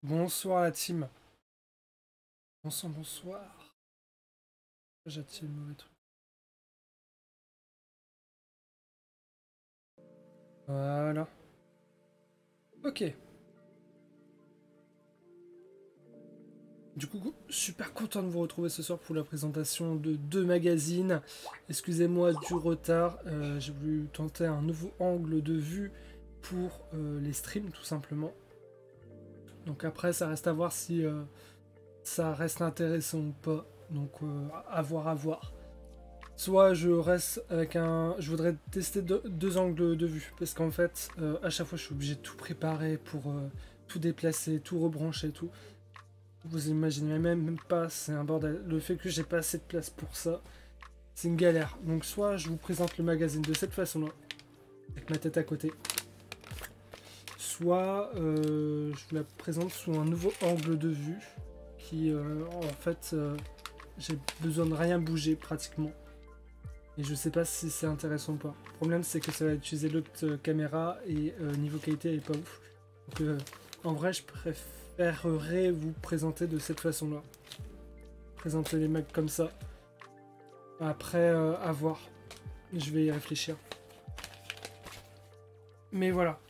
Bonsoir la team. Bonsoir, bonsoir. J'ai attiré le mauvais truc. Voilà. Ok. Du coup, super content de vous retrouver ce soir pour la présentation de deux magazines. Excusez-moi du retard. J'ai voulu tenter un nouveau angle de vue pour les streams, tout simplement. Donc après, ça reste à voir si ça reste intéressant ou pas. Donc à voir, à voir. Soit je reste avec un... Je voudrais tester deux angles de vue. Parce qu'en fait, à chaque fois, je suis obligé de tout préparer pour tout déplacer, tout rebrancher, tout. Vous imaginez même pas, c'est un bordel. Le fait que j'ai pas assez de place pour ça, c'est une galère. Donc soit je vous présente le magazine de cette façon-là, avec ma tête à côté. Soit je vous la présente sous un nouveau angle de vue. Qui, en fait, j'ai besoin de rien bouger pratiquement. Et je sais pas si c'est intéressant ou pas. Le problème c'est que ça va utiliser l'autre caméra et niveau qualité elle est pas ouf. Donc en vrai je préférerais vous présenter de cette façon là. Présenter les mecs comme ça. Après à voir. Je vais y réfléchir. Mais voilà.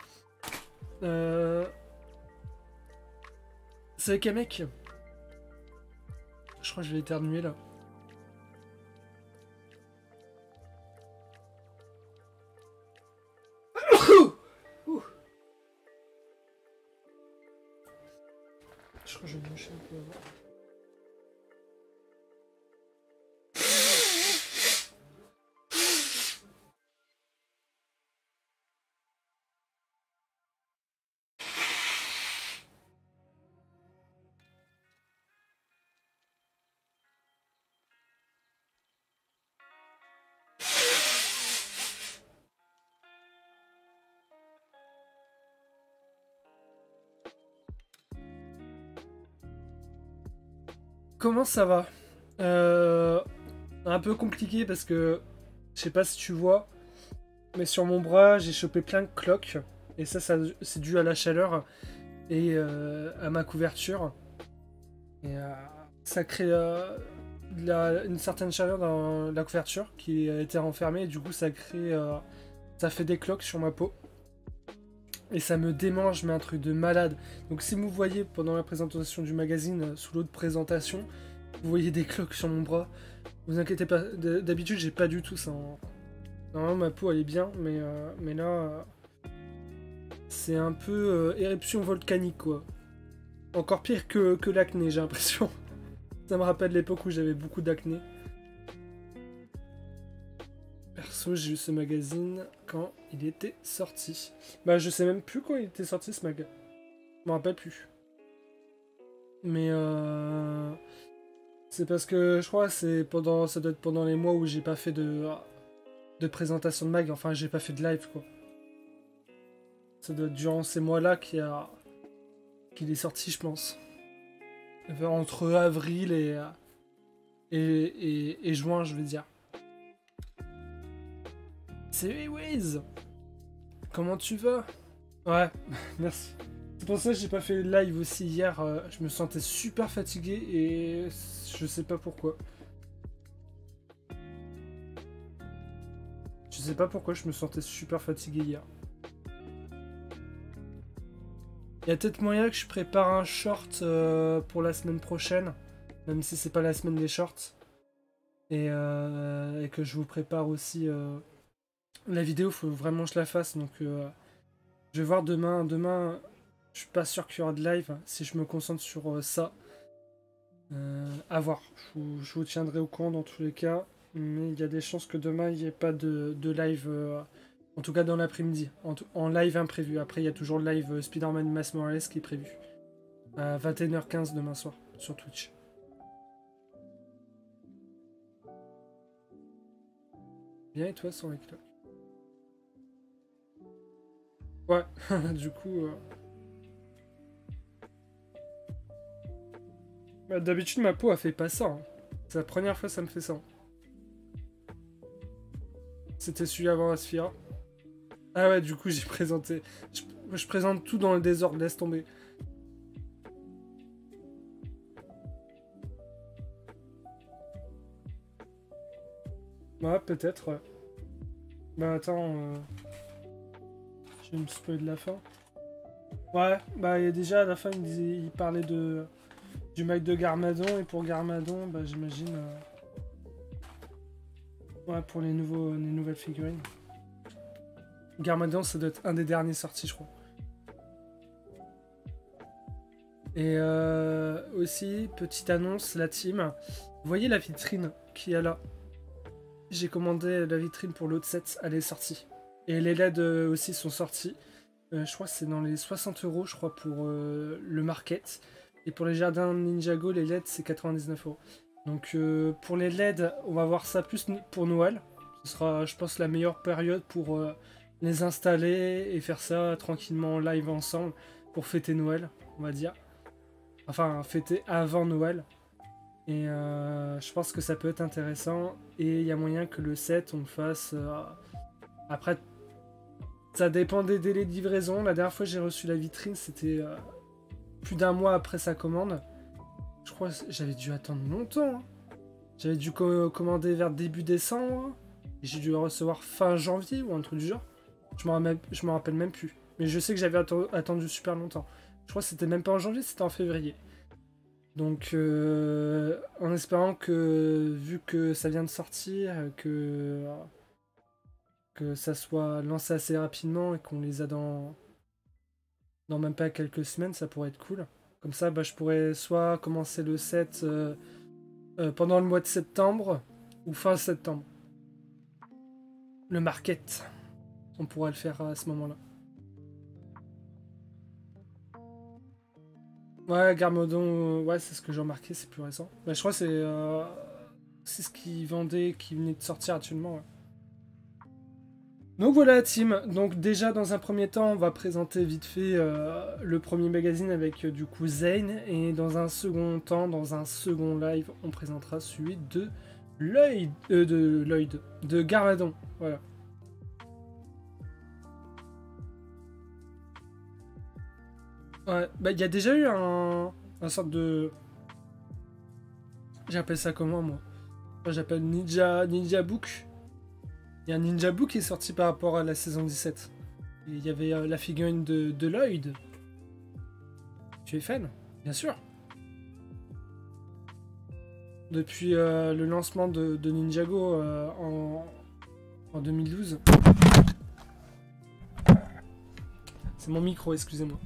C'est avec un mec. Je crois que je vais éternuer là. Je crois que je vais me moucher un peu avant. Comment ça va? Un peu compliqué parce que je sais pas si tu vois, mais sur mon bras j'ai chopé plein de cloques et ça c'est dû à la chaleur et à ma couverture et ça crée une certaine chaleur dans la couverture qui a été renfermée et du coup ça crée ça fait des cloques sur ma peau et ça me démange mais un truc de malade. Donc si vous voyez pendant la présentation du magazine sous l'autre présentation, vous voyez des cloques sur mon bras. Vous inquiétez pas, d'habitude j'ai pas du tout ça. Normalement ma peau elle est bien, mais là c'est un peu éruption volcanique quoi. Encore pire que l'acné j'ai l'impression. Ça me rappelle l'époque où j'avais beaucoup d'acné. Perso j'ai eu ce magazine quand il était sorti. Bah je sais même plus quand il était sorti ce mag. Je me rappelle plus. Mais c'est parce que je crois que ça doit être pendant les mois où j'ai pas fait de présentation de mag, enfin j'ai pas fait de live quoi. Ça doit être durant ces mois-là qu'il est sorti je pense. Entre avril et juin je vais dire. C'est Waze. Comment tu vas? Ouais, merci. C'est pour ça que j'ai pas fait live aussi hier, je me sentais super fatigué et je sais pas pourquoi. Je sais pas pourquoi je me sentais super fatigué hier. Il y a peut-être moyen que je prépare un short pour la semaine prochaine, même si c'est pas la semaine des shorts. Et que je vous prépare aussi la vidéo, faut vraiment que je la fasse. Donc je vais voir demain. Demain, je suis pas sûr qu'il y aura de live si je me concentre sur ça. À voir. Je vous tiendrai au courant dans tous les cas. Mais il y a des chances que demain il n'y ait pas de live. En tout cas dans l'après-midi. En live imprévu. Après il y a toujours le live Spider-Man Miles Morales qui est prévu. À 21h15 demain soir sur Twitch. Bien et toi sur les cloques? Ouais, du coup... Bah, d'habitude ma peau a fait pas ça. Hein. C'est la première fois que ça me fait ça. C'était celui avant Asphyra. Ah ouais, du coup j'ai présenté... Je présente tout dans le désordre, laisse tomber. Ouais, peut-être, ouais. Bah attends, je vais me spoiler de la fin. Ouais, bah et déjà à la fin il parlait du mec de Garmadon, et pour Garmadon, bah j'imagine... ouais, pour les nouvelles figurines. Garmadon, ça doit être un des derniers sortis, je crois. Et aussi, petite annonce, la team. Vous voyez la vitrine qu'il y a là? J'ai commandé la vitrine pour l'autre set, elle est sortie. Et les LED aussi sont sortis. Je crois que c'est dans les 60 euros, je crois, pour le market. Et pour les jardins Ninjago, les LED, c'est 99 euros. Donc pour les LED, on va voir ça plus pour Noël. Ce sera, je pense, la meilleure période pour les installer et faire ça tranquillement en live ensemble pour fêter Noël, on va dire. Enfin, fêter avant Noël. Et je pense que ça peut être intéressant. Et il y a moyen que le set, on le fasse... après, ça dépend des délais de livraison. La dernière fois que j'ai reçu la vitrine, c'était plus d'un mois après sa commande. Je crois que j'avais dû attendre longtemps. Hein. J'avais dû commander vers début décembre. Et j'ai dû le recevoir fin janvier ou un truc du genre. Je me rappelle même plus. Mais je sais que j'avais attendu super longtemps. Je crois que c'était même pas en janvier, c'était en février. Donc, en espérant que, vu que ça vient de sortir, que ça soit lancé assez rapidement et qu'on les a dans même pas quelques semaines, ça pourrait être cool. Comme ça, bah, je pourrais soit commencer le set pendant le mois de septembre ou fin septembre. Le market, on pourra le faire à ce moment-là. Ouais, Garmodon, ouais, c'est ce que j'ai remarqué, c'est plus récent. Bah, je crois que c'est ce qu'ils vendaient, qui venait de sortir actuellement. Ouais. Donc voilà la team. Donc déjà dans un premier temps, on va présenter vite fait le premier magazine avec du coup Zane, et dans un second temps, dans un second live, on présentera celui de de Garmadon. Voilà. Ouais, bah il y a déjà eu un sorte de... J'appelle ça comment moi? J'appelle Ninja Book. Il y a un Ninja Book qui est sorti par rapport à la saison 17. Et il y avait la figurine de Lloyd. Tu es fan? Bien sûr. Depuis le lancement de Ninjago en 2012. C'est mon micro, excusez-moi.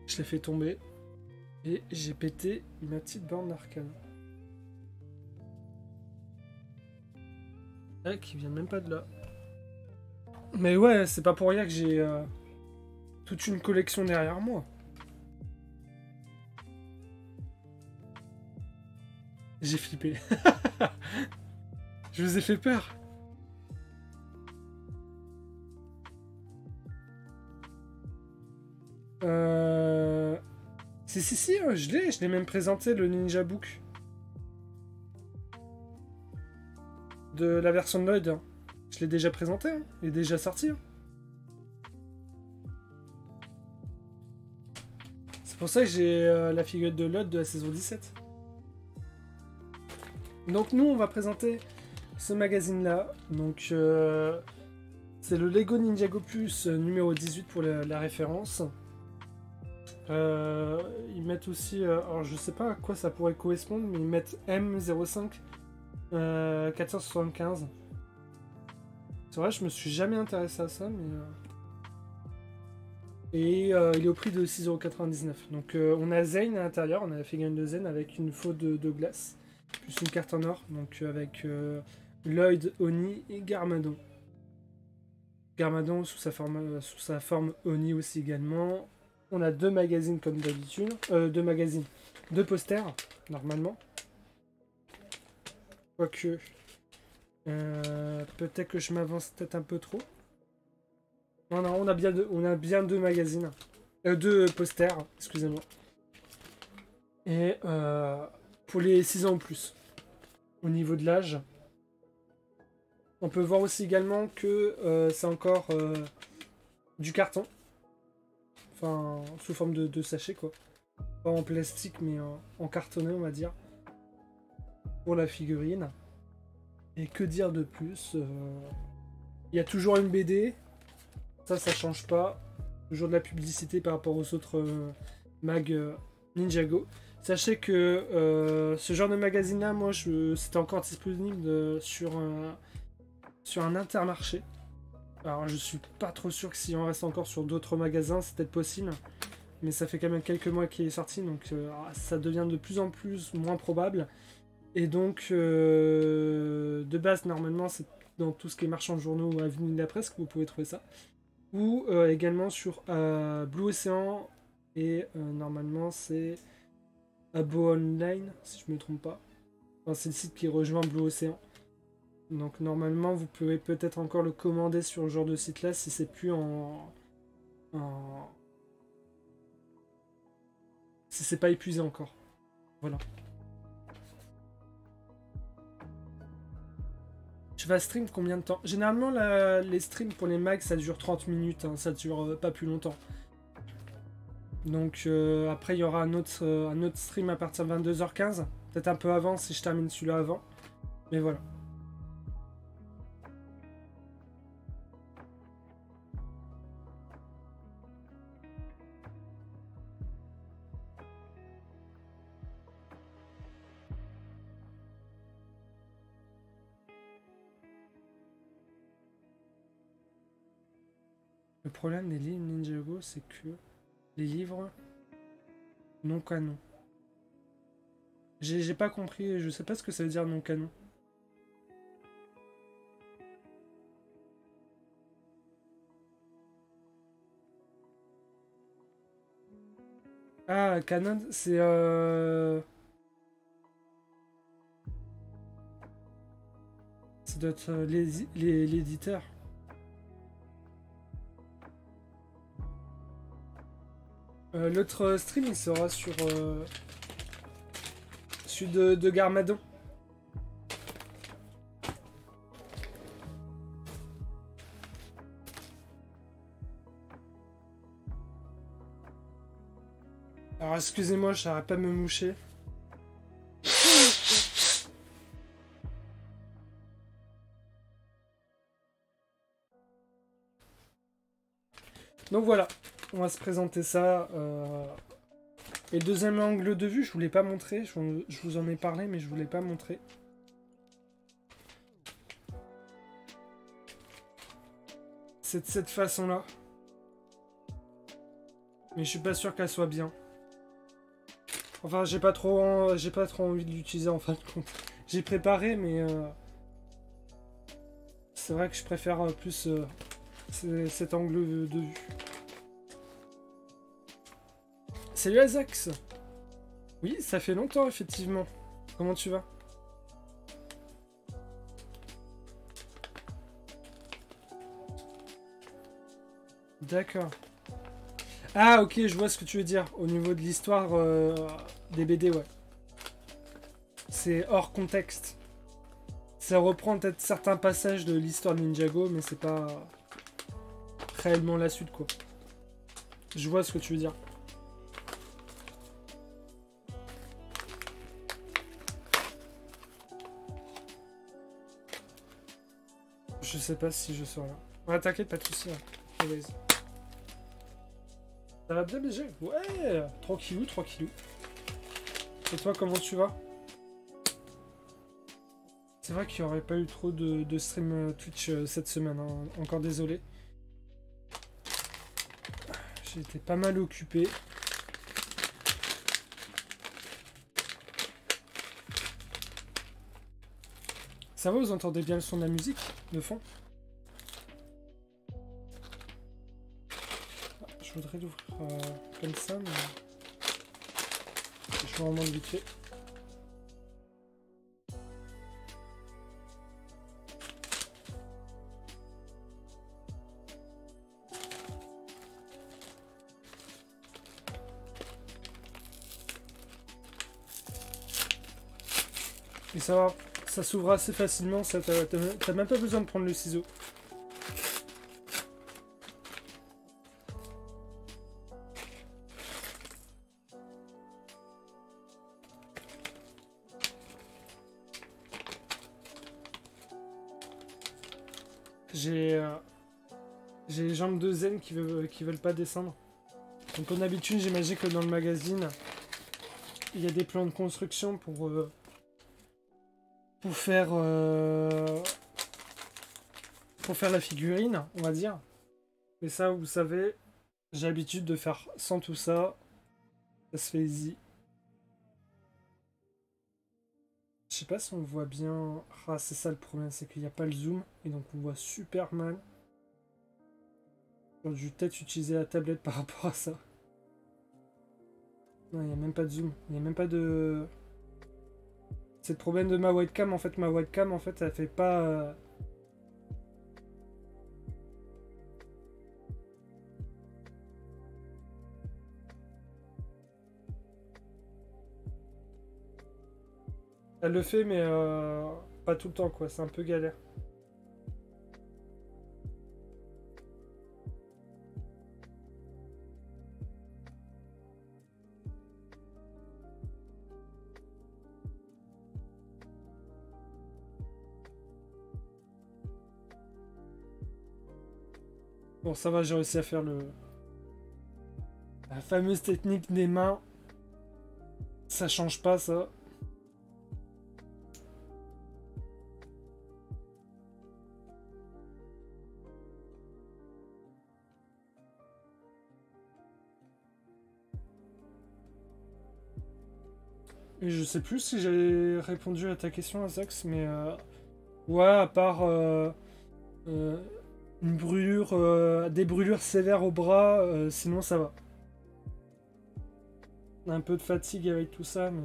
Je l'ai fait tomber. Et j'ai pété ma petite borne d'arcane. Ah, qui vient même pas de là. Mais ouais, c'est pas pour rien que j'ai toute une collection derrière moi. J'ai flippé. Je vous ai fait peur. Si, je l'ai même présenté, le Ninja Book. De la version de Lloyd. Hein. Je l'ai déjà présenté, hein. Il est déjà sorti. Hein. C'est pour ça que j'ai la figurine de Lloyd de la saison 17. Donc nous, on va présenter ce magazine-là. Donc c'est le Lego Ninjago Plus numéro 18 pour la référence. Ils mettent aussi, alors je sais pas à quoi ça pourrait correspondre, mais ils mettent M05 475. C'est vrai, je me suis jamais intéressé à ça, mais... Et il est au prix de 6,99€. Donc on a Zane à l'intérieur, on a la figurine de Zane avec une faux de glace, plus une carte en or, donc avec Lloyd, Oni et Garmadon. Garmadon sous sa forme Oni aussi également. On a deux magazines comme d'habitude. Deux posters, normalement. Quoique... peut-être que je m'avance peut-être un peu trop. Non, on a bien deux magazines. Deux posters, excusez-moi. Et pour les 6 ans ou plus. Au niveau de l'âge. On peut voir aussi également que c'est encore du carton. Enfin, sous forme de sachet, quoi. Pas en plastique, mais en cartonné, on va dire. Pour la figurine. Et que dire de plus? Il y a toujours une BD. Ça change pas. Toujours de la publicité par rapport aux autres mag Ninjago. Sachez que ce genre de magazine-là, moi, c'était encore disponible sur un Intermarché. Alors, je suis pas trop sûr que s'il en reste encore sur d'autres magasins, c'est peut-être possible. Mais ça fait quand même quelques mois qu'il est sorti, donc ça devient de plus en plus moins probable. Et donc, de base, normalement, c'est dans tout ce qui est marchand de journaux ou avenue de la presse que vous pouvez trouver ça. Ou également sur Blue Ocean. Et normalement, c'est Abo Online, si je me trompe pas. Enfin, c'est le site qui rejoint Blue Ocean. Donc, normalement, vous pouvez peut-être encore le commander sur ce genre de site-là si c'est plus si c'est pas épuisé encore. Voilà. Tu vas stream combien de temps? Généralement, les streams pour les mags, ça dure 30 minutes, hein, ça dure pas plus longtemps. Donc après, il y aura un autre stream à partir de 22h15. Peut-être un peu avant si je termine celui-là avant. Mais voilà. Le problème des livres Ninjago, c'est que les livres non canon. J'ai pas compris, je sais pas ce que ça veut dire non canon. Ah, canon, c'est ça doit être l'éditeur. L'autre stream, il sera sur celui de Garmadon. Alors excusez-moi, je n'arrête pas de me moucher. Donc voilà, on va se présenter ça. Et deuxième angle de vue, je voulais pas montrer. Je vous en ai parlé, mais je voulais pas montrer. C'est de cette façon-là. Mais je suis pas sûr qu'elle soit bien. Enfin, j'ai pas trop envie de l'utiliser en fin de compte. J'ai préparé, mais c'est vrai que je préfère plus cet angle de vue. Salut Azax. Oui, ça fait longtemps, effectivement. Comment tu vas? D'accord. Ah, ok, je vois ce que tu veux dire. Au niveau de l'histoire des BD, ouais. C'est hors contexte. Ça reprend peut-être certains passages de l'histoire de Ninjago, mais c'est pas réellement la suite, quoi. Je vois ce que tu veux dire. Je sais pas si je serai là. Ouais, t'inquiète, pas de soucis. Hein. Ça va bien, BG? Ouais, tranquillou, tranquillou. Et toi, comment tu vas? C'est vrai qu'il n'y aurait pas eu trop de stream Twitch cette semaine, hein. Encore désolé. J'ai été pas mal occupé. Ça va, vous entendez bien le son de la musique, de fond? Je voudrais l'ouvrir comme ça, mais je vais vraiment vite fait. Et ça va, ça s'ouvre assez facilement, t'as même pas besoin de prendre le ciseau. J'ai j'ai les jambes de zen qui veulent pas descendre. Donc en habitude, j'imagine que dans le magazine, il y a des plans de construction pour faire la figurine, on va dire. Mais ça, vous savez, j'ai l'habitude de faire sans tout ça. Ça se fait easy. Je sais pas si on voit bien. Ah, c'est ça le problème, c'est qu'il n'y a pas le zoom. Et donc on voit super mal. J'aurais dû peut-être utiliser la tablette par rapport à ça. Non, il n'y a même pas de zoom. Il n'y a même pas de... C'est le problème de ma webcam. En fait, ma webcam, en fait, elle fait pas... Elle le fait, mais pas tout le temps, quoi. C'est un peu galère. Bon, ça va, j'ai réussi à faire la fameuse technique des mains. Ça change pas, ça. Et je sais plus si j'ai répondu à ta question, Azax, mais ouais, à part euh, une brûlure, des brûlures sévères au bras, sinon ça va. Un peu de fatigue avec tout ça, mais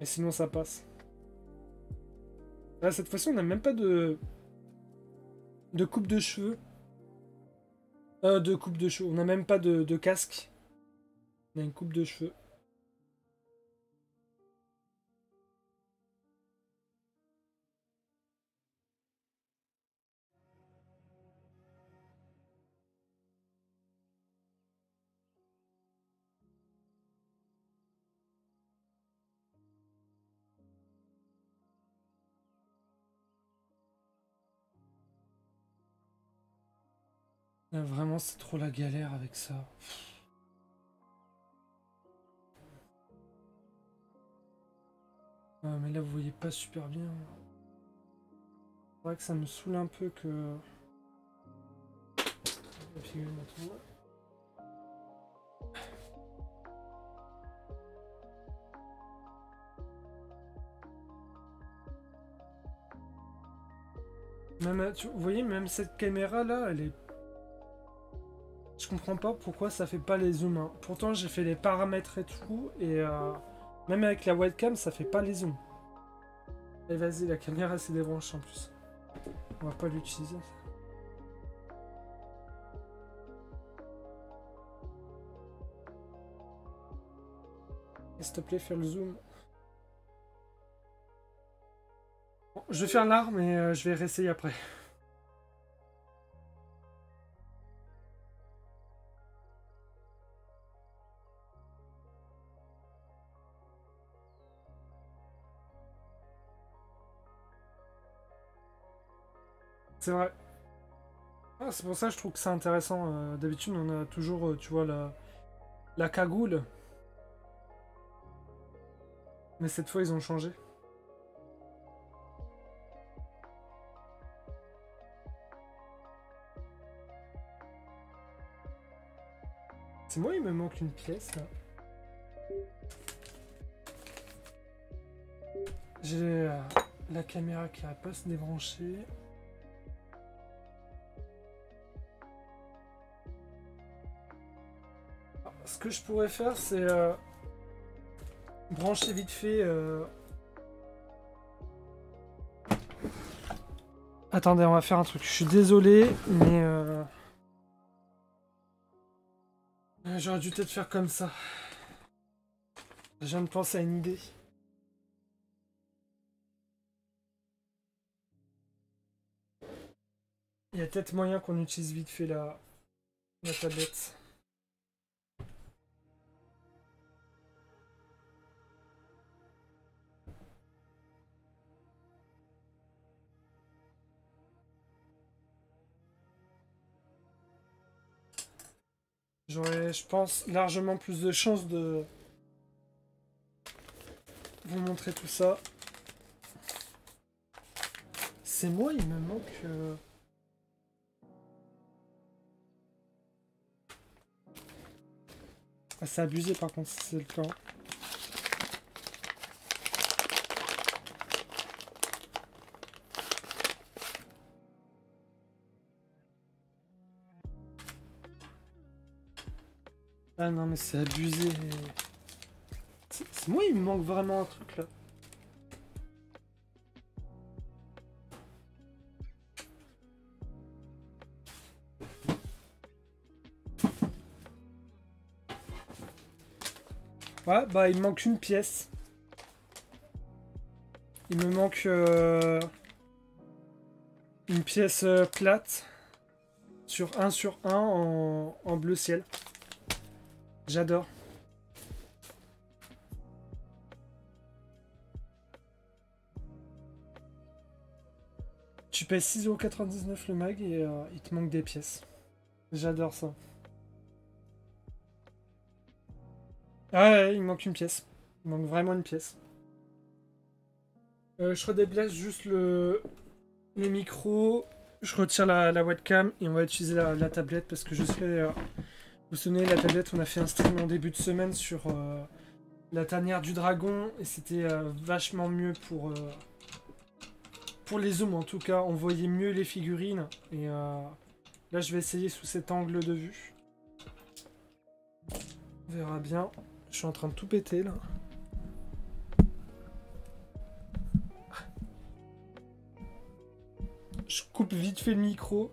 sinon ça passe. Là, cette fois-ci, on n'a même pas de coupe de cheveux. De coupe de cheveux. On n'a même pas de casque. On a une coupe de cheveux. Là, vraiment, c'est trop la galère avec ça. Ah, mais là, vous voyez pas super bien. C'est vrai que ça me saoule un peu que... Même, vous voyez, même cette caméra là, elle est... Je comprends pas pourquoi ça fait pas les zooms, hein. Pourtant j'ai fait les paramètres et tout, et même avec la webcam ça fait pas les zooms. Et vas-y, la caméra s'est débranchée en plus. On va pas l'utiliser. S'il te plaît, fais le zoom. Bon, je vais faire l'art, mais je vais réessayer après. C'est vrai. Ah, c'est pour ça que je trouve que c'est intéressant. D'habitude, on a toujours, tu vois, la cagoule. Mais cette fois, ils ont changé. C'est moi, il me manque une pièce, là. J'ai la caméra qui n'arrête pas de se débrancher. Ce que je pourrais faire, c'est brancher vite fait. Attendez, on va faire un truc. Je suis désolé, mais j'aurais dû peut-être faire comme ça. Je viens de penser à une idée. Il y a peut-être moyen qu'on utilise vite fait la tablette. J'aurais, je pense, largement plus de chances de vous montrer tout ça. C'est moi, il me manque... Ah, c'est abusé par contre, si c'est le cas. Ah non, mais c'est abusé. C'est moi, il me manque vraiment un truc là. Ouais, bah il me manque une pièce. Il me manque une pièce plate sur 1 sur 1 en bleu ciel. J'adore. Tu payes 6,99€ le mag et il te manque des pièces. J'adore ça. Ah ouais, il manque une pièce. Il manque vraiment une pièce. Je redéplace juste les micros. Je retire la webcam et on va utiliser la tablette parce que je sais... vous vous souvenez, la tablette, on a fait un stream en début de semaine sur la tanière du dragon et c'était vachement mieux pour les zooms en tout cas. On voyait mieux les figurines et là je vais essayer sous cet angle de vue. On verra bien. Je suis en train de tout péter là. Je coupe vite fait le micro.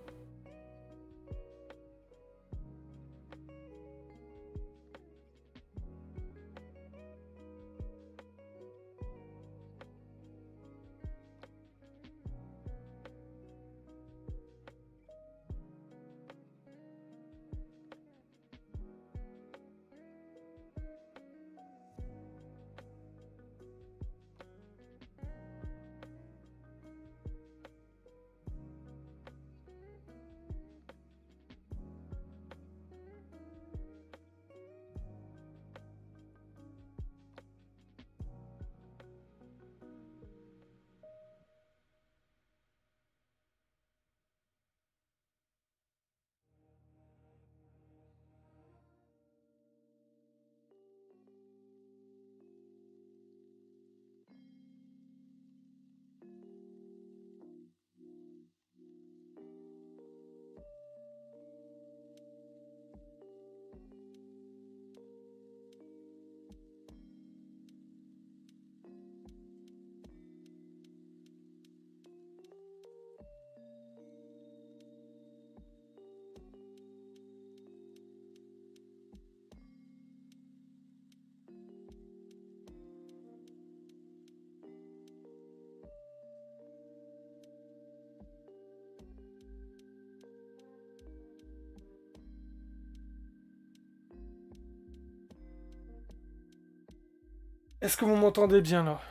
Est-ce que vous m'entendez bien là?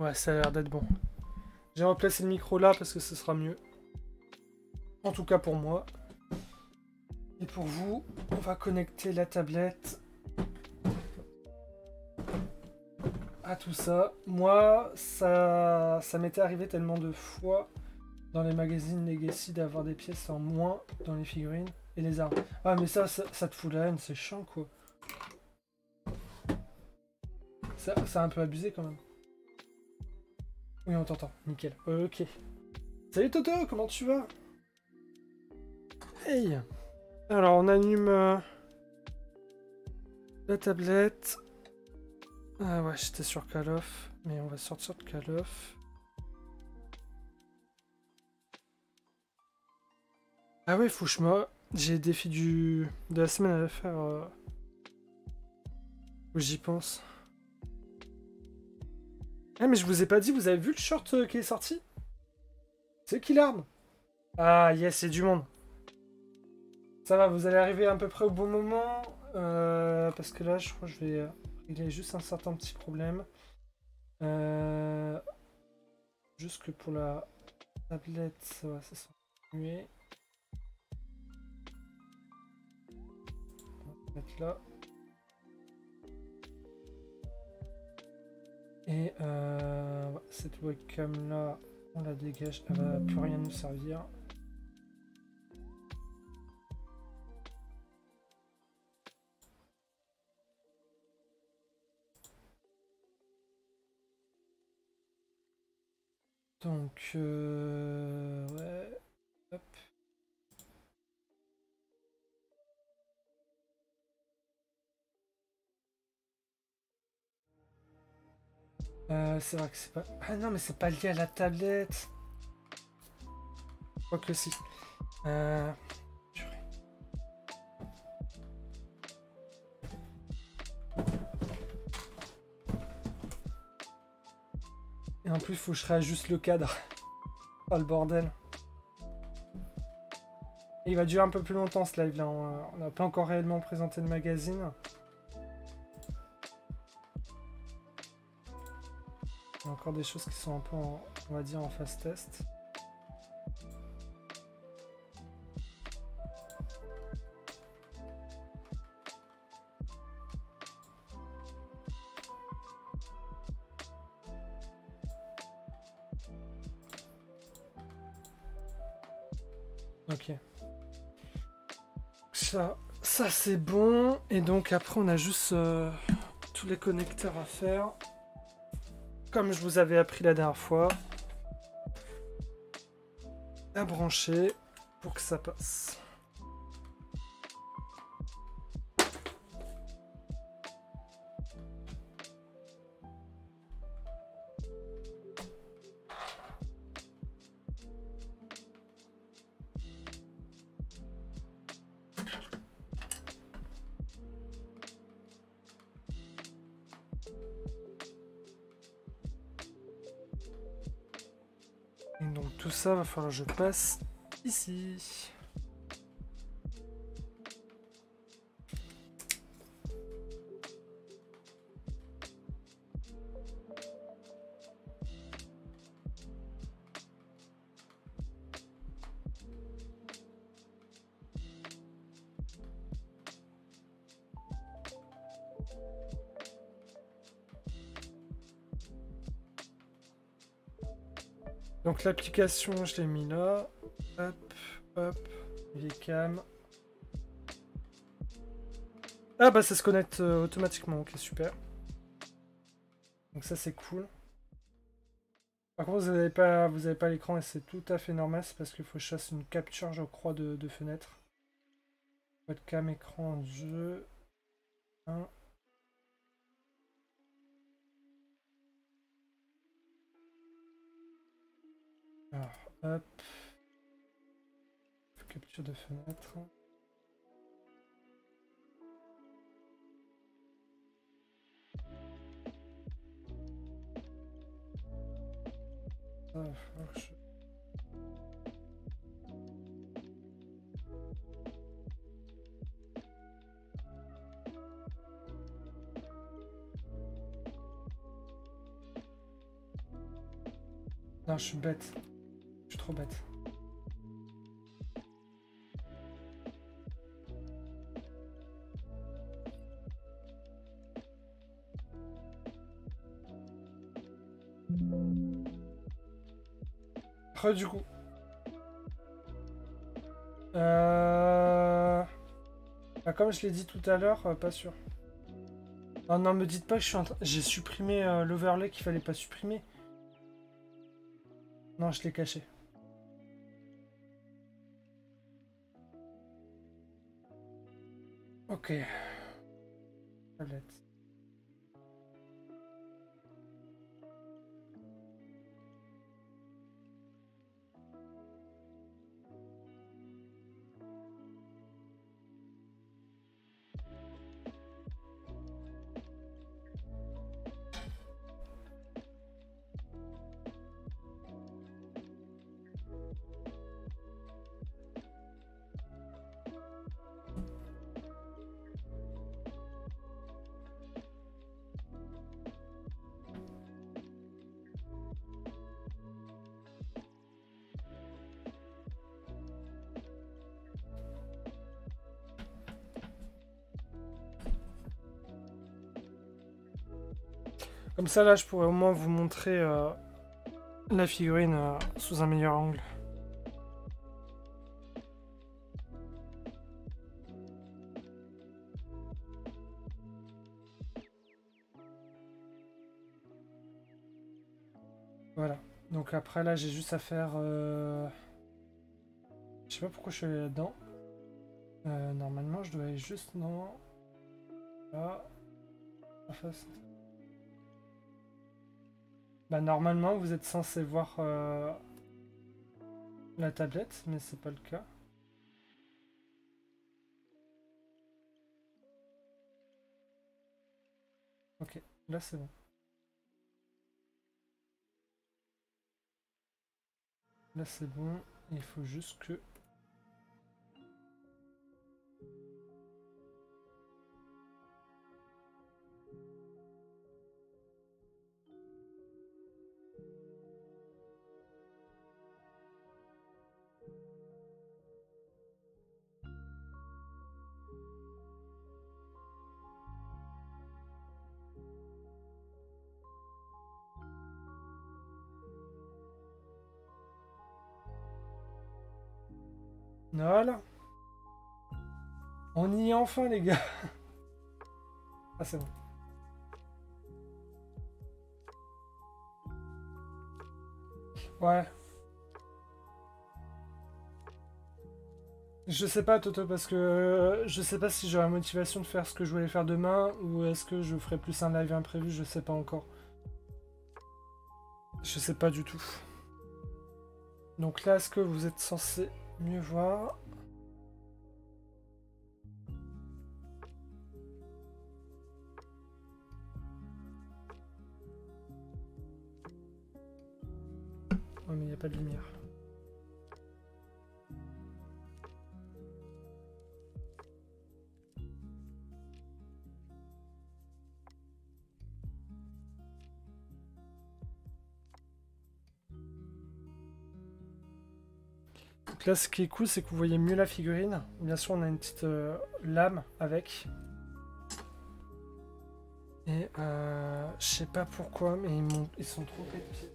Ouais, ça a l'air d'être bon. J'ai remplacé le micro là parce que ce sera mieux. En tout cas pour moi. Et pour vous, on va connecter la tablette à tout ça. Moi, ça m'était arrivé tellement de fois dans les magazines Legacy d'avoir des pièces en moins dans les figurines et les armes. Ah mais ça te fout la haine, c'est chiant quoi. C'est un peu abusé quand même. Oui, on t'entend, nickel. Ok. Salut Toto, comment tu vas? Hey. Alors on allume la tablette. Ah ouais, j'étais sur Call of, mais on va sortir de Call of. Ah ouais, faut que je me... J'ai le défi de la semaine à faire. Où j'y pense. Ah mais je vous ai pas dit, vous avez vu le short qui est sorti? C'est qui l'arme? Ah yes, c'est du monde. Ça va, vous allez arriver à peu près au bon moment. Parce que là, je crois que je vais régler juste un certain petit problème. Juste que pour la tablette, ça va, ça sera muet. là. Et cette webcam là, on la dégage, elle va plus rien nous servir. Donc, ouais, hop. C'est vrai que c'est pas... Ah non, mais c'est pas lié à la tablette. Quoique si. Purée. Et en plus, faut que je réajuste le cadre. Pas le bordel. Et il va durer un peu plus longtemps ce live là. On n'a pas encore réellement présenté le magazine. Il y a encore des choses qui sont un peu, on va dire, en phase test. Ok. Ça c'est bon. Et donc après on a juste tous les connecteurs à faire. Comme je vous avais appris la dernière fois. À brancher pour que ça passe. Et donc tout ça va falloir que je passe ici. Donc l'application, je l'ai mis là. Hop, hop, Vcam. Ah bah ça se connecte automatiquement, ok super. Donc ça c'est cool. Par contre vous avez pas l'écran et c'est tout à fait normal, c'est parce qu'il faut que je fasse une capture je crois de fenêtre. Webcam écran de jeu. 1. Alors hop. Capture de fenêtre. Ça va falloir que je... Non, je suis bête. Je suis trop bête. Du coup. Bah, comme je l'ai dit tout à l'heure, pas sûr. Non, non, me dites pas que je suis en train... J'ai supprimé l'overlay qu'il fallait pas supprimer. Non, je l'ai caché. Ok. Tablette. Comme ça, là, je pourrais au moins vous montrer la figurine sous un meilleur angle. Voilà. Donc après, là, j'ai juste à faire... Je sais pas pourquoi je suis allé là-dedans. Normalement, je dois aller juste dans... Là. En face. Bah, normalement, vous êtes censé voir la tablette, mais c'est pas le cas. Ok, là c'est bon. Là c'est bon, il faut juste que... Voilà. On y est enfin les gars. Ah c'est bon. Ouais. Je sais pas Toto parce que je sais pas si j'aurai la motivation de faire ce que je voulais faire demain ou est-ce que je ferai plus un live imprévu, je sais pas encore. Je sais pas du tout. Donc là, est-ce que vous êtes censé mieux voir? Oh mais il n'y a pas de lumière. Donc là, ce qui est cool, c'est que vous voyez mieux la figurine. Bien sûr, on a une petite lame avec. Et je sais pas pourquoi, mais ils sont trop petits.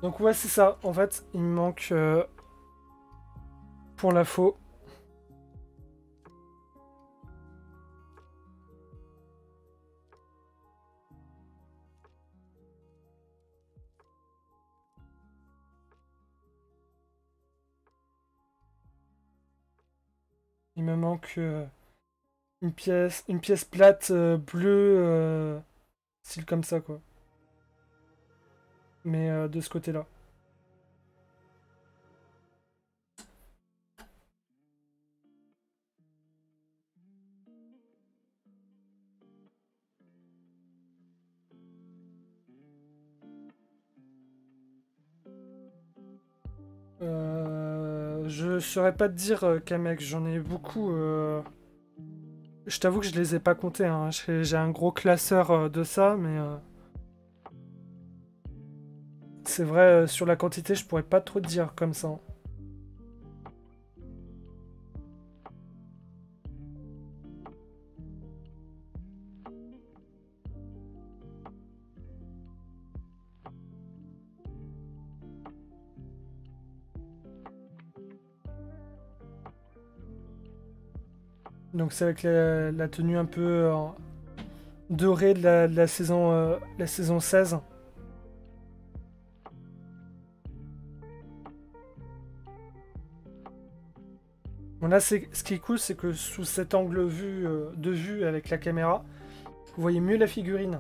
Donc ouais, c'est ça. En fait, il me manque pour la faux. Il me manque une pièce plate bleue, style comme ça quoi. Mais de ce côté-là. Je saurais pas te dire, Kamek, j'en ai beaucoup. Je t'avoue que je les ai pas comptés, hein. J'ai un gros classeur de ça, mais c'est vrai, sur la quantité, je pourrais pas trop te dire comme ça. Donc c'est avec la tenue un peu dorée de la saison 16. Bon là, ce qui est cool, c'est que sous cet angle de vue avec la caméra, vous voyez mieux la figurine.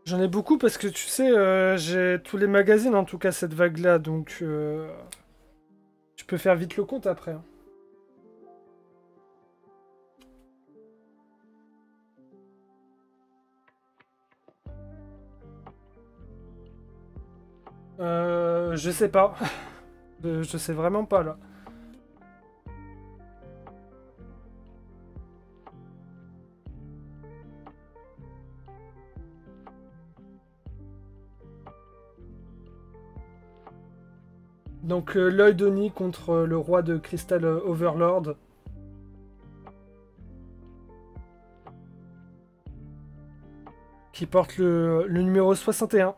J'en ai beaucoup parce que tu sais, j'ai tous les magazines en tout cas cette vague-là, donc tu peux faire vite le compte après, hein. Je sais pas. Je sais vraiment pas là. Donc l'œil d'Oni contre le roi de Crystal Overlord. Qui porte le numéro 61.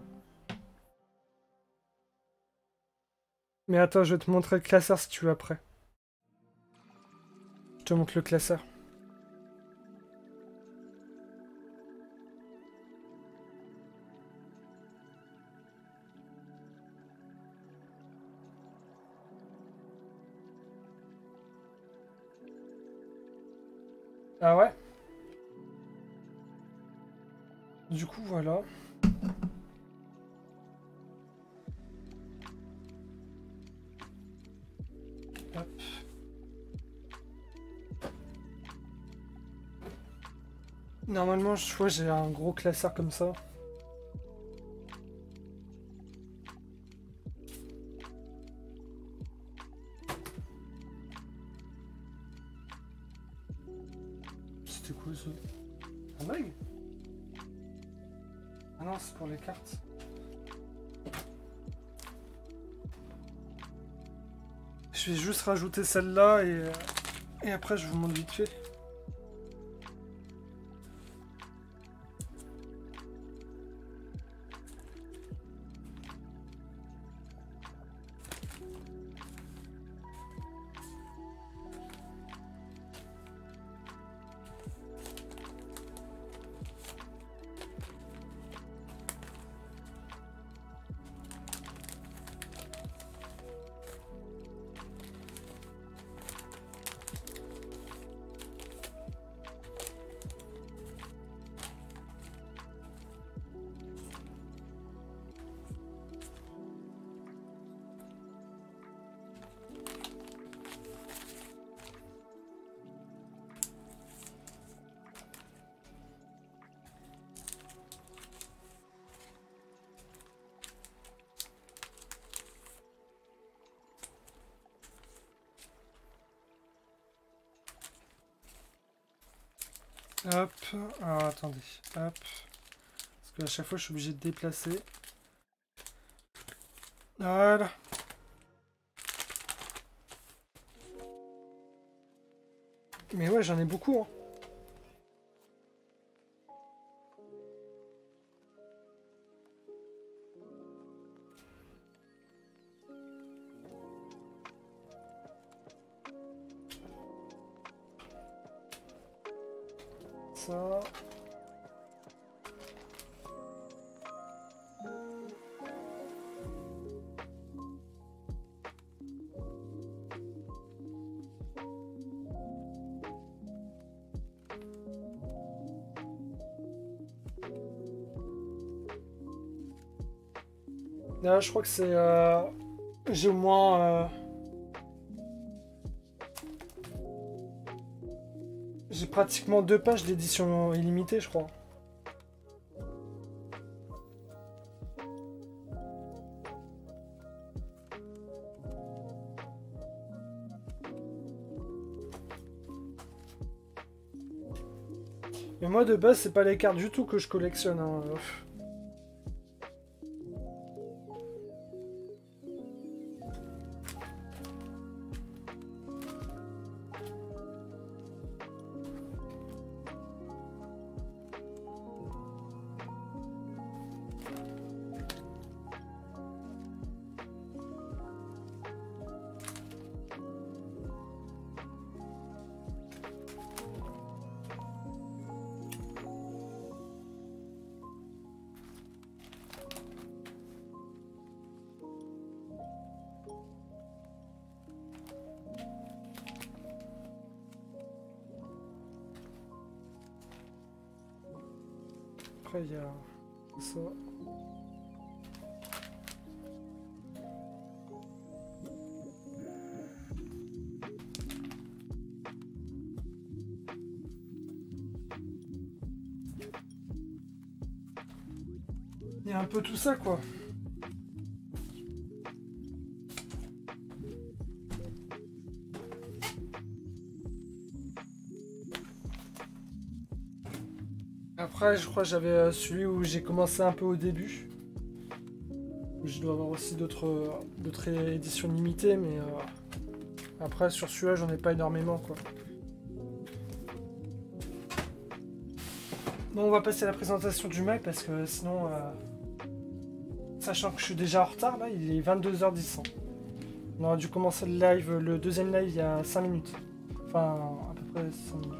Mais attends, je vais te montrer le classeur si tu veux après. Je te montre le classeur. Ah ouais? Du coup, voilà. Hop. Normalement, je vois, j'ai un gros classeur comme ça. C'était quoi ça? Un mag? Ah non, c'est pour les cartes. Je vais juste rajouter celle-là et après je vous montre vite fait. Hop, alors attendez, hop. Parce qu'à chaque fois je suis obligé de déplacer. Voilà. Mais ouais, j'en ai beaucoup, hein. Ça. Là, je crois que c'est... j'ai au moins... j'ai pratiquement 2 pages d'édition illimitée, je crois. Mais moi, de base, c'est pas les cartes du tout que je collectionne, hein. Après, il y a ça. Il y a un peu tout ça, quoi. Après, je crois que j'avais celui où j'ai commencé un peu au début. Je dois avoir aussi d'autres éditions limitées, mais après, sur celui-là, j'en ai pas énormément, quoi. Bon, on va passer à la présentation du Mac, parce que sinon, sachant que je suis déjà en retard, là, il est 22h10. On aurait dû commencer le live, le deuxième live, il y a 5 minutes. Enfin, à peu près 5 minutes.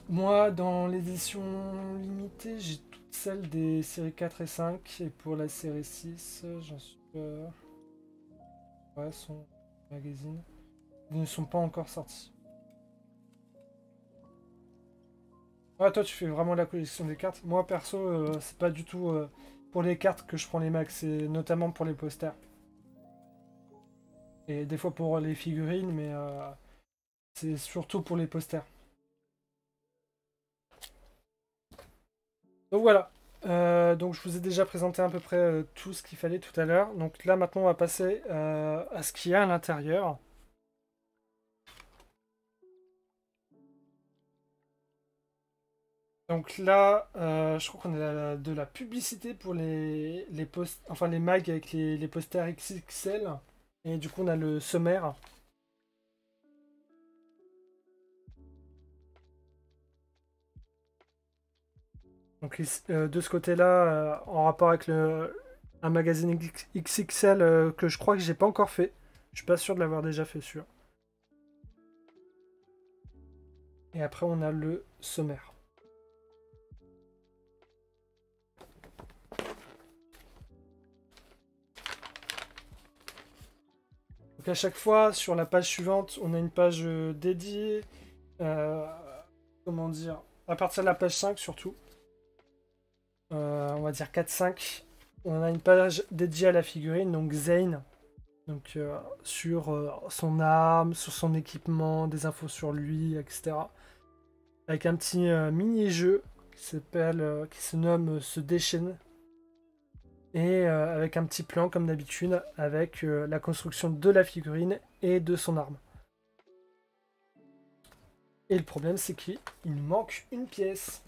Moi, dans l'édition limitée, j'ai toutes celles des séries 4 et 5. Et pour la série 6, j'en suis pas. Ouais, son magazine. Ils ne sont pas encore sortis. Ouais, toi, tu fais vraiment la collection des cartes. Moi, perso, c'est pas du tout pour les cartes que je prends les max. C'est notamment pour les posters. Et des fois pour les figurines, mais c'est surtout pour les posters. Donc voilà. Donc je vous ai déjà présenté à peu près tout ce qu'il fallait tout à l'heure. Donc là maintenant on va passer à ce qu'il y a à l'intérieur. Donc là, je crois qu'on a de la publicité pour enfin les mags avec les posters XXL. Et du coup on a le sommaire. Donc de ce côté-là, en rapport avec un magazine XXL que je crois que j'ai pas encore fait. Je suis pas sûr de l'avoir déjà fait sûr. Et après on a le sommaire. Donc à chaque fois, sur la page suivante, on a une page dédiée. euh, comment dire? À partir de la page 5 surtout. On va dire 4-5. On a une page dédiée à la figurine, donc Zane. Donc sur son arme, sur son équipement, des infos sur lui, etc. Avec un petit mini-jeu qui se nomme Se déchaîne. Et avec un petit plan comme d'habitude, avec la construction de la figurine et de son arme. Et le problème, c'est qu'il nous manque une pièce.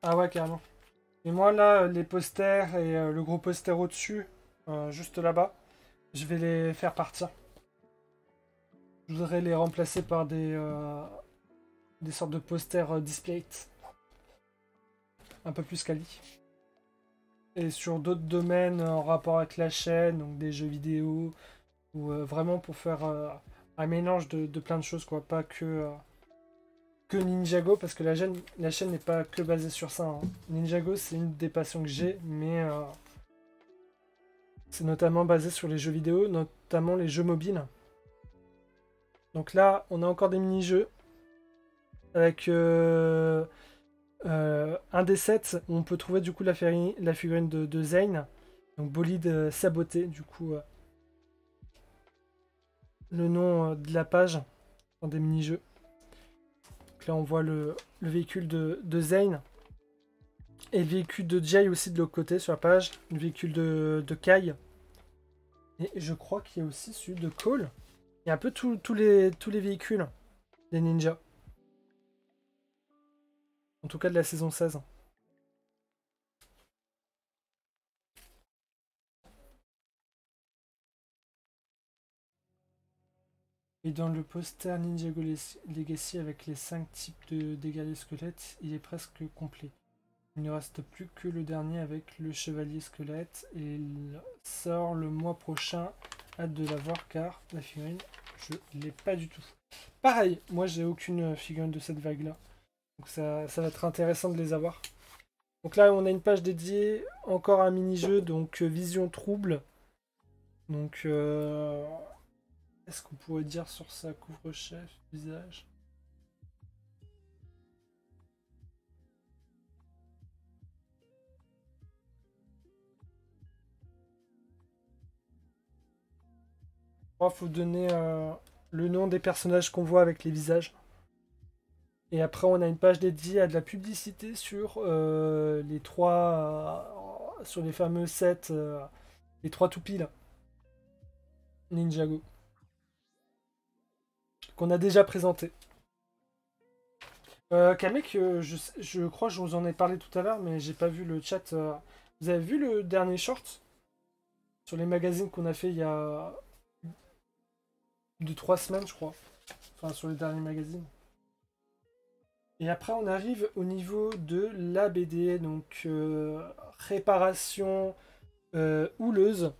Ah ouais, carrément. Et moi, là, les posters et le gros poster au-dessus, juste là-bas, je vais les faire partir. Je voudrais les remplacer par des sortes de posters display un peu plus quali. Et sur d'autres domaines en rapport avec la chaîne, donc des jeux vidéo, ou vraiment pour faire un mélange de plein de choses, quoi. Pas que Ninjago, parce que la chaîne n'est pas que basée sur ça, hein. Ninjago, c'est une des passions que j'ai, mais c'est notamment basé sur les jeux vidéo, notamment les jeux mobiles. Donc là, on a encore des mini-jeux avec un des sets où on peut trouver du coup la figurine de Zane, donc bolide saboté, du coup le nom de la page dans des mini-jeux. Donc là, on voit le véhicule de Zane. Et le véhicule de Jay aussi de l'autre côté sur la page. Le véhicule de Kai. Et je crois qu'il y a aussi celui de Cole. Il y a un peu tous les véhicules des ninjas. En tout cas de la saison 16. Et dans le poster Ninjago Legacy avec les 5 types de dégâts des squelettes, il est presque complet. Il ne reste plus que le dernier avec le chevalier squelette. Et il sort le mois prochain. Hâte de l'avoir car la figurine, je l'ai pas du tout. Pareil, moi j'ai aucune figurine de cette vague-là. Donc ça va être intéressant de les avoir. Donc là on a une page dédiée, encore un mini-jeu, donc vision trouble. Donc qu'est-ce qu'on pourrait dire sur sa couvre-chef, visage? Il faut donner le nom des personnages qu'on voit avec les visages. Et après, on a une page dédiée à de la publicité sur les trois. Sur les fameux sets. Les trois toupies là. Ninjago. Qu'on a déjà présenté. Kamek, je crois que je vous en ai parlé tout à l'heure, mais j'ai pas vu le chat. Vous avez vu le dernier short sur les magazines qu'on a fait il y a 2-3 semaines, je crois. Enfin, sur les derniers magazines. Et après, on arrive au niveau de la BD, donc réparation houleuse.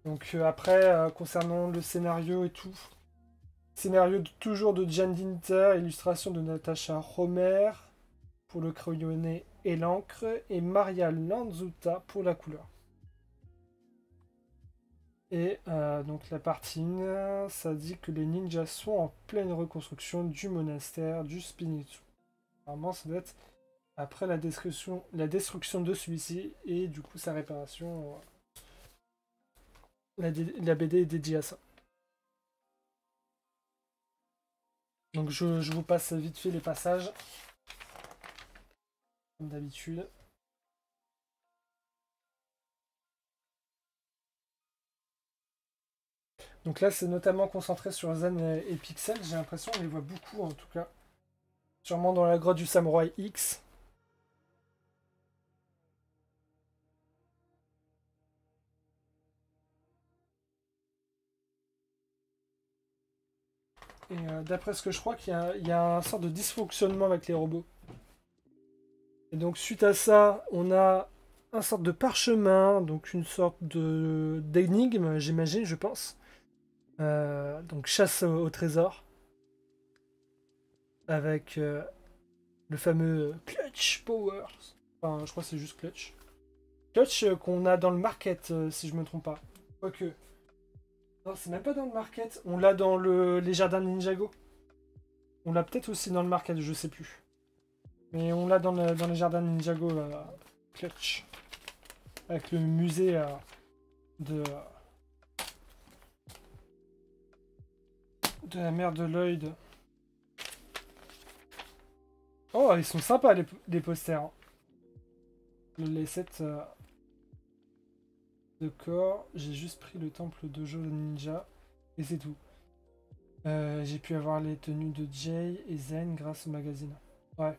Donc après, concernant le scénario et tout, scénario toujours de Jan Dinter, illustration de Natasha Romer pour le crayonné et l'encre, et Maria Lanzuta pour la couleur. Et donc la partie 1, ça dit que les ninjas sont en pleine reconstruction du monastère du Spinitsu. Apparemment, ça doit être après la destruction de celui-ci et du coup sa réparation. La BD est dédiée à ça. Donc je vous passe vite fait les passages. Comme d'habitude. Donc là, c'est notamment concentré sur Zen et Pixel. J'ai l'impression qu'on les voit beaucoup, en tout cas. Sûrement dans la grotte du Samouraï X. Et d'après ce que je crois, il y a un sort de dysfonctionnement avec les robots. Et donc, suite à ça, on a un sorte de parchemin, donc une sorte d'énigme, j'imagine, je pense. Donc, chasse au trésor. Avec le fameux Clutch Powers. Enfin, je crois que c'est juste Clutch. Clutch qu'on a dans le market, si je me trompe pas. Quoique. Non, c'est même pas dans le market. On l'a dans les jardins de Ninjago. On l'a peut-être aussi dans le market, je sais plus. Mais on l'a dans les jardins de Ninjago, Clutch. Avec le musée de la mère de Lloyd. Oh, ils sont sympas les posters. Hein. Les sets de corps. J'ai juste pris le temple dojo de ninja. Et c'est tout. J'ai pu avoir les tenues de Jay et Zen grâce au magazine. Ouais.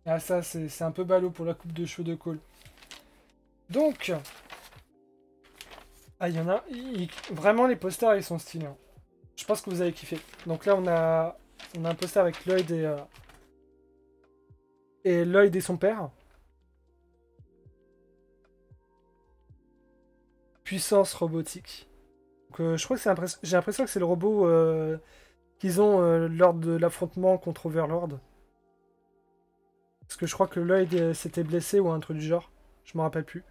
Ah ça, c'est un peu ballot pour la coupe de cheveux de Cole. Donc... Ah, il y en a... Vraiment, les posters, ils sont stylés. Hein. Je pense que vous avez kiffé. Donc là, on a un poster avec Lloyd et Lloyd et son père. Puissance robotique. Donc, je crois que j'ai l'impression que c'est le robot qu'ils ont lors de l'affrontement contre Overlord. Parce que je crois que Lloyd s'était blessé ou un truc du genre. Je me rappelle plus.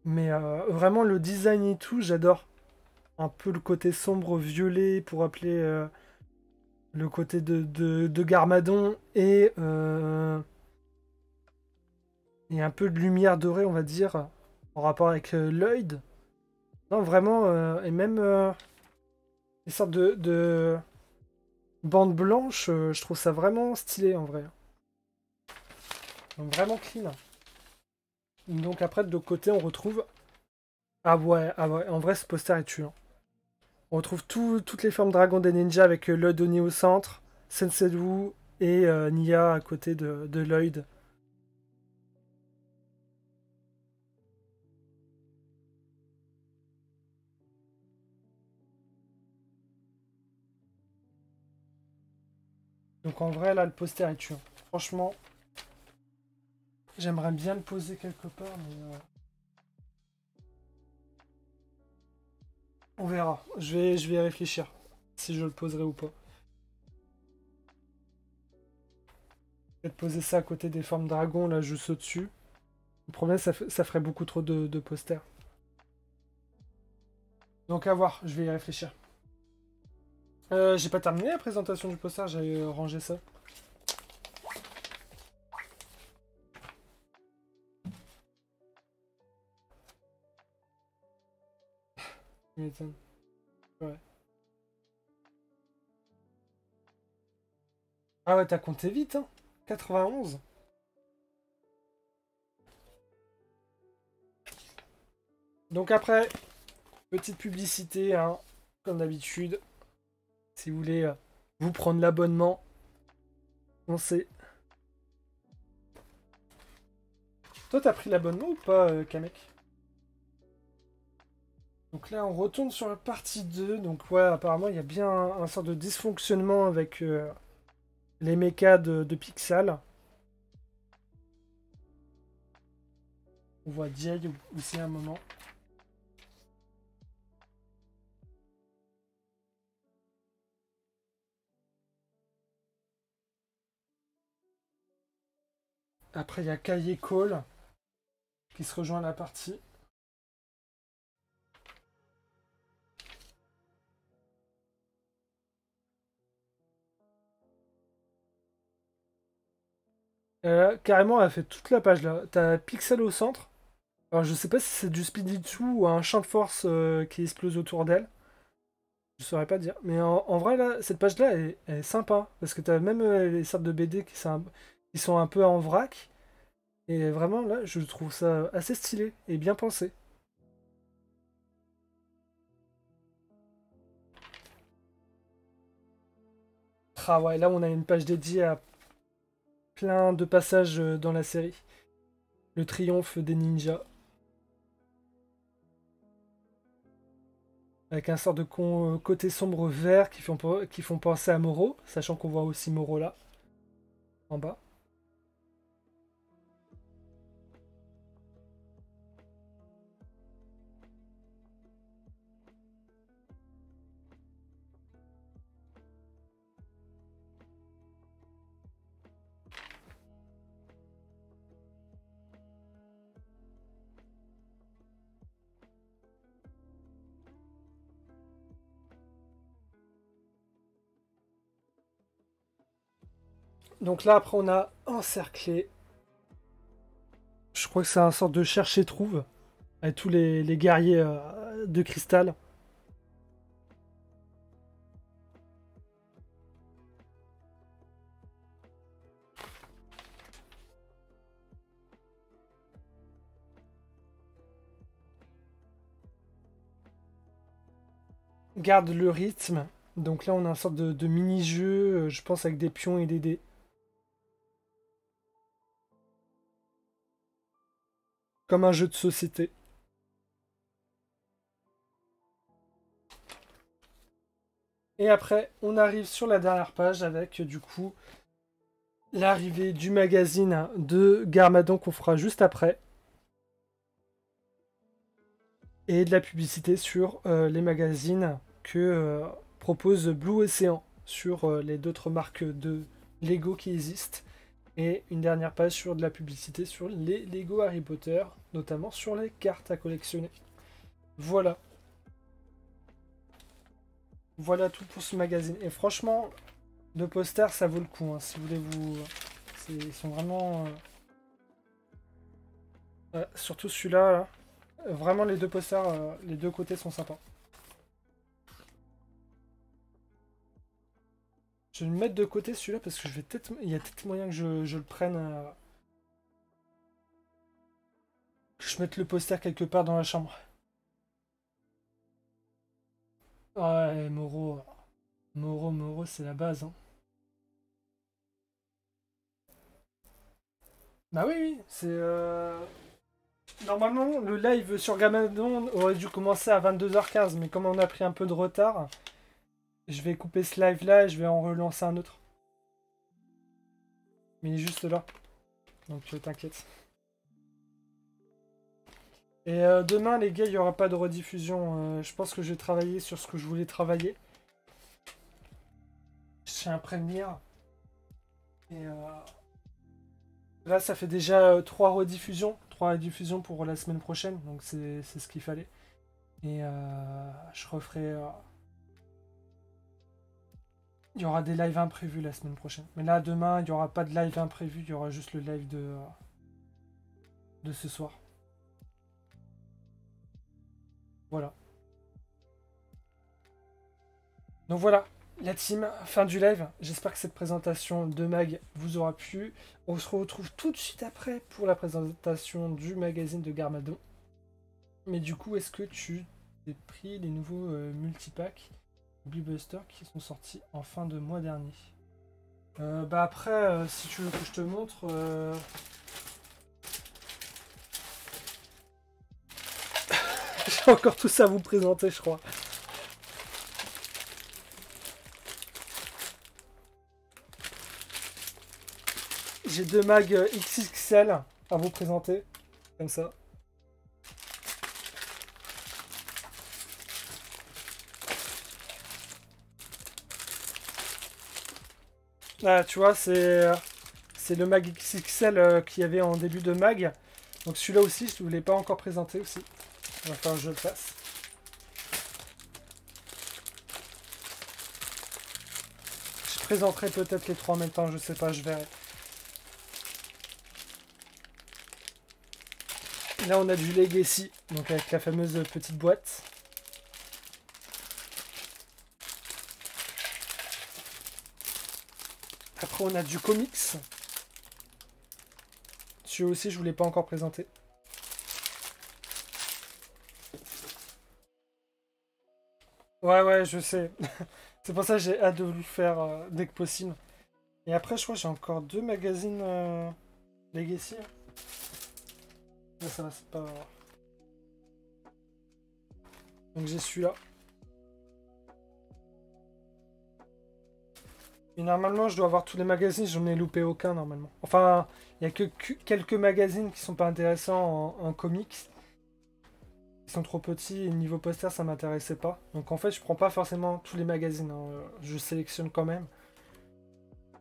Mais vraiment, le design et tout, j'adore. Un peu le côté sombre violet pour rappeler le côté de Garmadon et un peu de lumière dorée, on va dire, en rapport avec Lloyd. Non, vraiment, et même les sortes de bandes blanches, je trouve ça vraiment stylé en vrai. Donc, vraiment clean. Donc après, de l'autre côté, on retrouve... ah ouais, en vrai, ce poster est tuant. On retrouve toutes les formes dragons des ninjas avec Lloyd Oni au centre, Sensedu et Nia à côté de Lloyd. Donc en vrai, là, le poster est tuant. Franchement, j'aimerais bien le poser quelque part, mais... on verra. Je vais y réfléchir. Si je le poserai ou pas. Peut-être poser ça à côté des formes dragons, là, juste au-dessus. Le problème, ça ferait beaucoup trop de posters. Donc à voir, je vais y réfléchir. J'ai pas terminé la présentation du poster, j'avais rangé ça. Tu m'étonnes. Ouais. Ah ouais, t'as compté vite, hein. 91. Donc après, petite publicité, hein, comme d'habitude. Si vous voulez vous prendre l'abonnement, on sait. Toi, t'as pris l'abonnement ou pas, Kamek? Donc là, on retourne sur la partie 2. Donc ouais, apparemment, il y a bien un sort de dysfonctionnement avec les mechas de Pixel. On voit Jay aussi à un moment. Après, il y a Kaye Cole qui se rejoint à la partie. Carrément, elle a fait toute la page là. T'as Pixel au centre. Alors, je sais pas si c'est du Speedy 2 ou un champ de force qui explose autour d'elle. Je saurais pas dire. Mais en vrai, là, cette page-là, elle est sympa. Parce que t'as même les sortes de BD qui sont un peu en vrac. Et vraiment, là, je trouve ça assez stylé et bien pensé. Ah ouais, là, on a une page dédiée à plein de passages dans la série. Le triomphe des ninjas. Avec un sort de côté sombre vert qui font penser à Moro, sachant qu'on voit aussi Moro là, en bas. Donc là, après, on a encerclé. Je crois que c'est un sort de cherche-et-trouve. Avec tous les guerriers de cristal. Garde le rythme. Donc là, on a un sorte de mini-jeu, je pense, avec des pions et des dés. Comme un jeu de société. Et après, on arrive sur la dernière page avec, du coup, l'arrivée du magazine de Garmadon qu'on fera juste après. Et de la publicité sur les magazines que propose Blue Ocean sur les d'autres marques de Lego qui existent. Et une dernière page sur de la publicité sur les Lego Harry Potter, notamment sur les cartes à collectionner. Voilà. Voilà tout pour ce magazine. Et franchement, le poster, ça vaut le coup. Hein, si vous voulez vous... Ils sont vraiment... surtout celui-là, là. Vraiment, les deux posters, les deux côtés sont sympas. Je vais le mettre de côté celui-là parce que il y a peut-être moyen que je le prenne. Que je mette le poster quelque part dans la chambre. Ouais, Moro. Moro, c'est la base. Hein. Bah oui, oui, c'est. Normalement, le live sur Gamadon aurait dû commencer à 22h15, mais comme on a pris un peu de retard, je vais couper ce live là et je vais en relancer un autre. Mais il est juste là. Donc t'inquiète. Et demain, les gars, il n'y aura pas de rediffusion. Je pense que je vais travailler sur ce que je voulais travailler. Je tiens à prévenir. Et là, ça fait déjà 3 rediffusions, 3 diffusions pour la semaine prochaine, donc c'est ce qu'il fallait. Et je referai... il y aura des lives imprévus la semaine prochaine. Mais là, demain, il n'y aura pas de live imprévu, il y aura juste le live de ce soir. Voilà. Donc voilà, la team, fin du live. J'espère que cette présentation de mag vous aura plu. On se retrouve tout de suite après pour la présentation du magazine de Garmadon. Mais du coup, est-ce que tu as pris les nouveaux multipacks Blibuster qui sont sortis en fin de mois dernier? Bah après, si tu veux que je te montre... J'ai encore tout ça à vous présenter, je crois. J'ai 2 mags XXL à vous présenter, comme ça. Ah, tu vois, c'est le mag XXL qu'il y avait en début de mag. Donc celui-là aussi, je ne vous l'ai pas encore présenté aussi. Il va falloir que je le fasse. Je présenterai peut-être les 3 en même temps, je sais pas, je verrai. Là, on a du Legacy, donc avec la fameuse petite boîte. Après, on a du comics. Celui-là aussi, je ne vous l'ai pas encore présenté. Ouais, je sais. C'est pour ça que j'ai hâte de vous le faire dès que possible. Et après, je crois que j'ai encore 2 magazines Legacy. Ça va, c'est pas... Donc j'ai celui-là. Et normalement, je dois avoir tous les magazines, j'en ai loupé aucun normalement. Enfin, il n'y a que quelques magazines qui sont pas intéressants en comics. Ils sont trop petits et niveau poster, ça m'intéressait pas. Donc en fait, je prends pas forcément tous les magazines, hein. Je sélectionne quand même.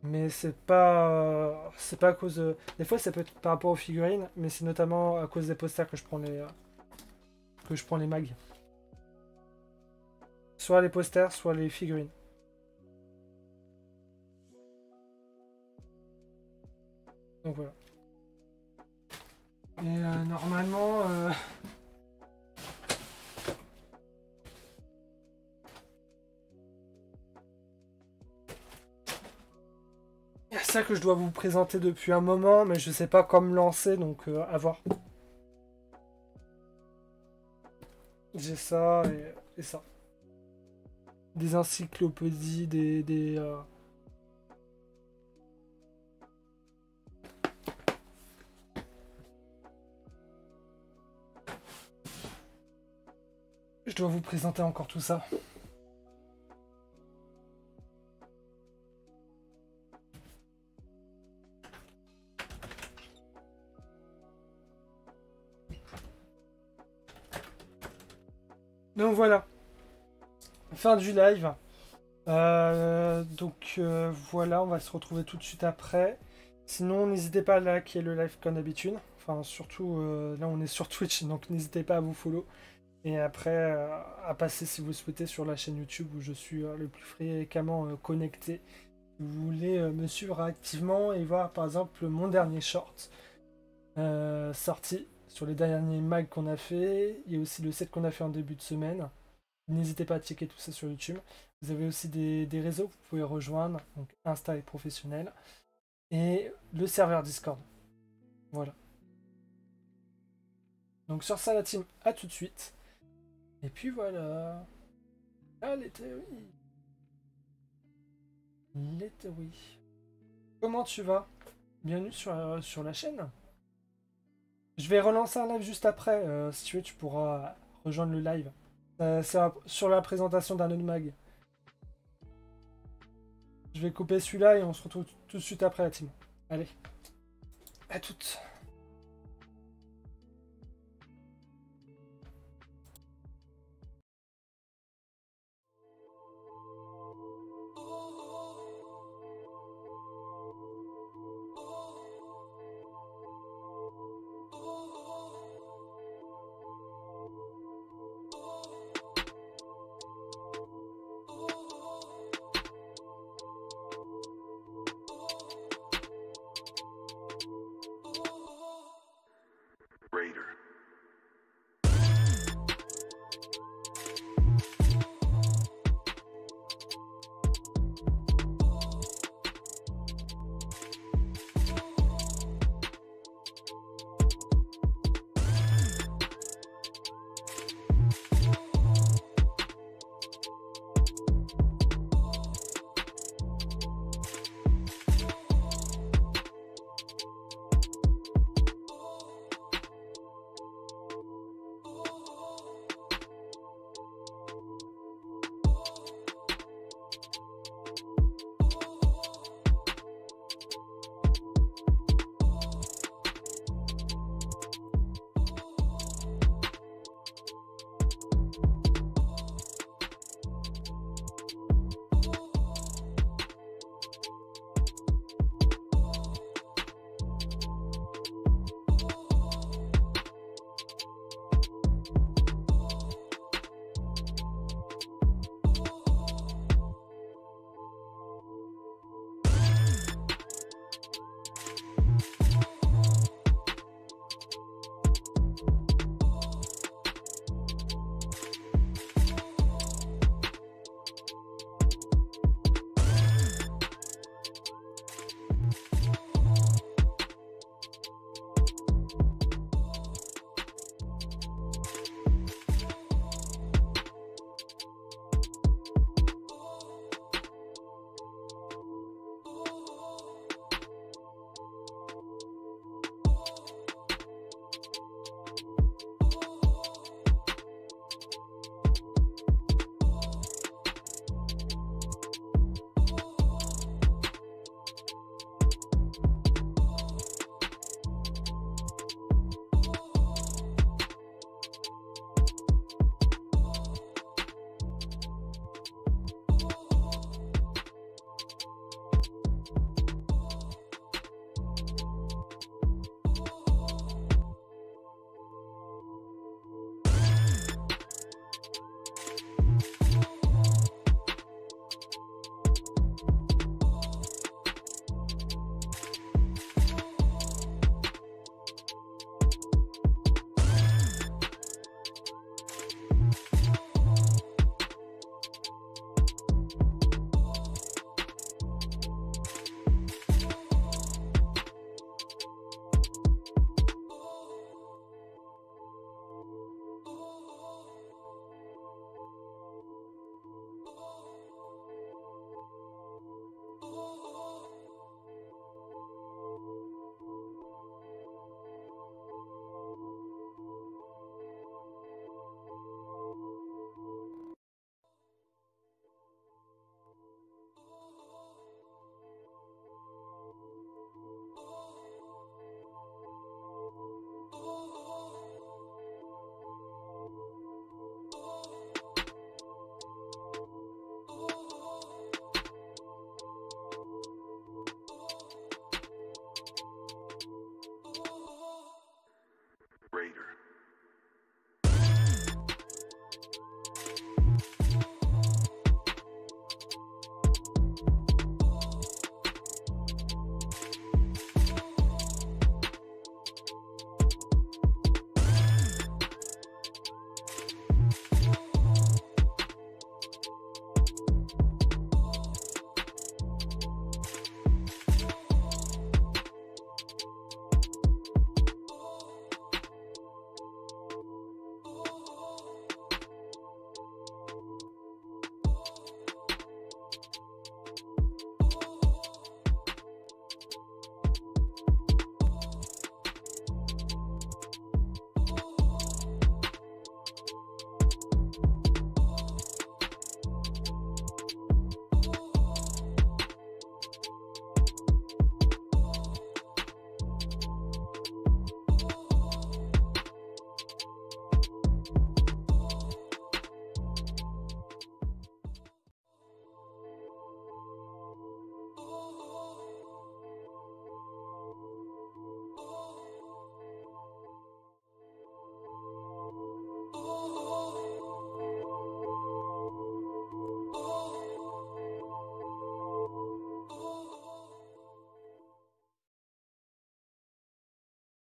Mais c'est pas à cause de... Des fois, ça peut être par rapport aux figurines, mais c'est notamment à cause des posters que je prends les mags. Soit les posters, soit les figurines. Donc voilà. Et normalement... il y a ça que je dois vous présenter depuis un moment, mais je sais pas comment me lancer, donc à voir. J'ai ça et ça. Des encyclopédies, Je dois vous présenter encore tout ça. Donc voilà. Fin du live. Voilà, on va se retrouver tout de suite après. Sinon, n'hésitez pas à liker le live comme d'habitude. Enfin, surtout, là on est sur Twitch, donc n'hésitez pas à vous follow. Et après, à passer si vous souhaitez sur la chaîne YouTube où je suis le plus fréquemment connecté. Si vous voulez me suivre activement et voir par exemple mon dernier short sorti sur les derniers mags qu'on a fait. Il y a aussi le set qu'on a fait en début de semaine. N'hésitez pas à checker tout ça sur YouTube. Vous avez aussi des réseaux que vous pouvez rejoindre, donc Insta et professionnel, et le serveur Discord. Voilà. Donc sur ça la team, à tout de suite. Et puis voilà. Ah, les théories. Les théories. Comment tu vas? Bienvenue sur la chaîne. Je vais relancer un live juste après. Si tu veux, tu pourras rejoindre le live. C'est sur la présentation d'un autre mag. Je vais couper celui-là et on se retrouve tout de suite après la team. Allez, à toutes.